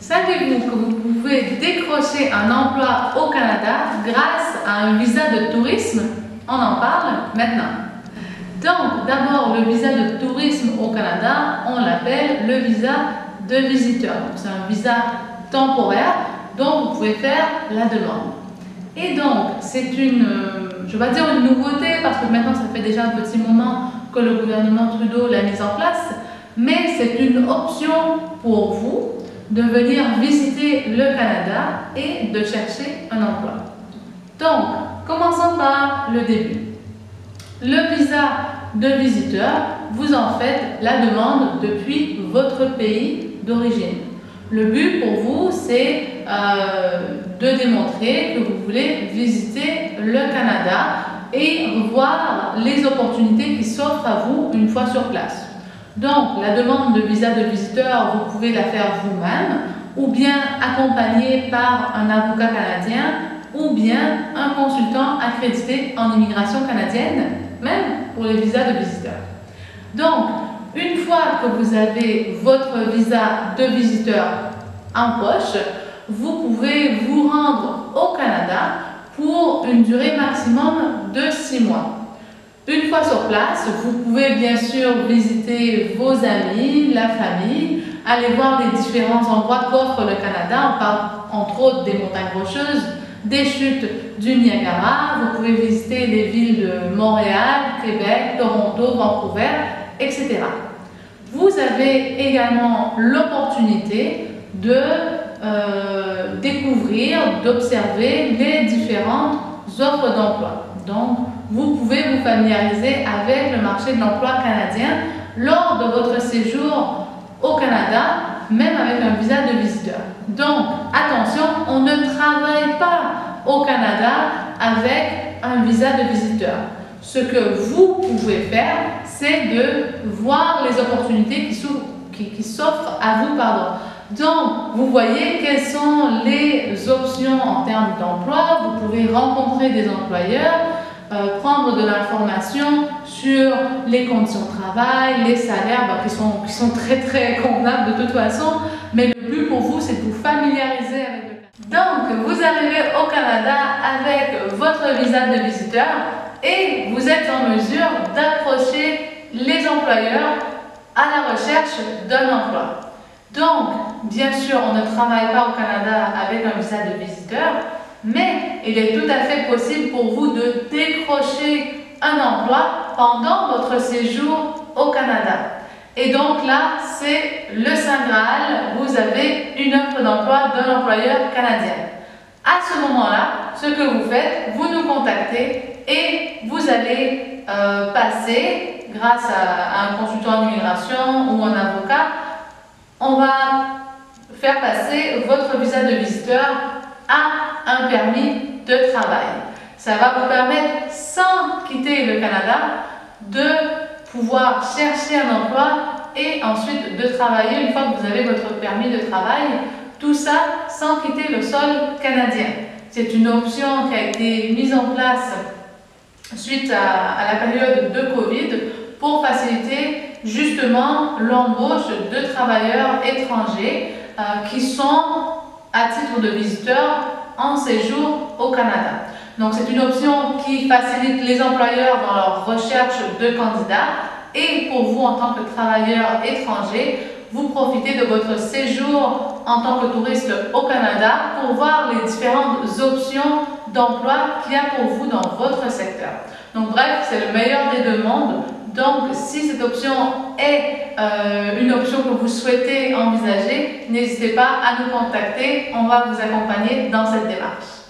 Savez-vous que vous pouvez décrocher un emploi au Canada grâce à un visa de tourisme? On en parle maintenant. Donc, d'abord, le visa de tourisme au Canada, on l'appelle le visa de visiteur. C'est un visa temporaire dont vous pouvez faire la demande. Et donc, c'est je vais dire une nouveauté parce que maintenant, ça fait déjà un petit moment que le gouvernement Trudeau l'a mise en place, mais c'est une option pour vous de venir visiter le Canada et de chercher un emploi. Donc, commençons par le début. Le visa de visiteur, vous en faites la demande depuis votre pays d'origine. Le but pour vous, c'est de démontrer que vous voulez visiter le Canada et voir les opportunités qui s'offrent à vous une fois sur place. Donc, la demande de visa de visiteur, vous pouvez la faire vous-même ou bien accompagné par un avocat canadien ou bien un consultant accrédité en immigration canadienne, même pour les visas de visiteurs. Donc, une fois que vous avez votre visa de visiteur en poche, vous pouvez vous rendre au Canada pour une durée maximum de 6 mois. Une fois sur place, vous pouvez bien sûr visiter vos amis, la famille, aller voir les différents endroits qu'offre le Canada. On parle entre autres des montagnes rocheuses, des chutes du Niagara. Vous pouvez visiter les villes de Montréal, Québec, Toronto, Vancouver, etc. Vous avez également l'opportunité de découvrir, d'observer les différentes offres d'emploi. Donc, vous pouvez vous familiariser avec le marché de l'emploi canadien lors de votre séjour au Canada, même avec un visa de visiteur. Donc, attention, on ne travaille pas au Canada avec un visa de visiteur. Ce que vous pouvez faire, c'est de voir les opportunités qui s'offrent à vous. Donc, vous voyez quelles sont les options en termes d'emploi. Vous pouvez rencontrer des employeurs, prendre de l'information sur les conditions de travail, les salaires qui sont très très convenables de toute façon. Mais le but pour vous, c'est de vous familiariser avec le Canada. Donc, vous arrivez au Canada avec votre visa de visiteur et vous êtes en mesure d'approcher les employeurs à la recherche d'un emploi. Donc, bien sûr, on ne travaille pas au Canada avec un visa de visiteur, mais il est tout à fait possible pour vous de décrocher un emploi pendant votre séjour au Canada. Et donc là, c'est le Saint Graal, vous avez une offre d'emploi d'un employeur canadien. À ce moment-là, ce que vous faites, vous nous contactez et vous allez passer, grâce à un consultant en immigration ou un avocat, on va faire passer votre visa de visiteur à un permis de travail. Ça va vous permettre, sans quitter le Canada, de pouvoir chercher un emploi et ensuite de travailler une fois que vous avez votre permis de travail. Tout ça sans quitter le sol canadien. C'est une option qui a été mise en place suite à la période de Covid pour faciliter justement l'embauche de travailleurs étrangers qui sont à titre de visiteurs en séjour au Canada. Donc c'est une option qui facilite les employeurs dans leur recherche de candidats et pour vous en tant que travailleur étranger, vous profitez de votre séjour en tant que touriste au Canada pour voir les différentes options d'emploi qu'il y a pour vous dans votre secteur. Donc bref, c'est le meilleur des deux mondes. Donc si cette option est une option que vous souhaitez envisager, n'hésitez pas à nous contacter, on va vous accompagner dans cette démarche.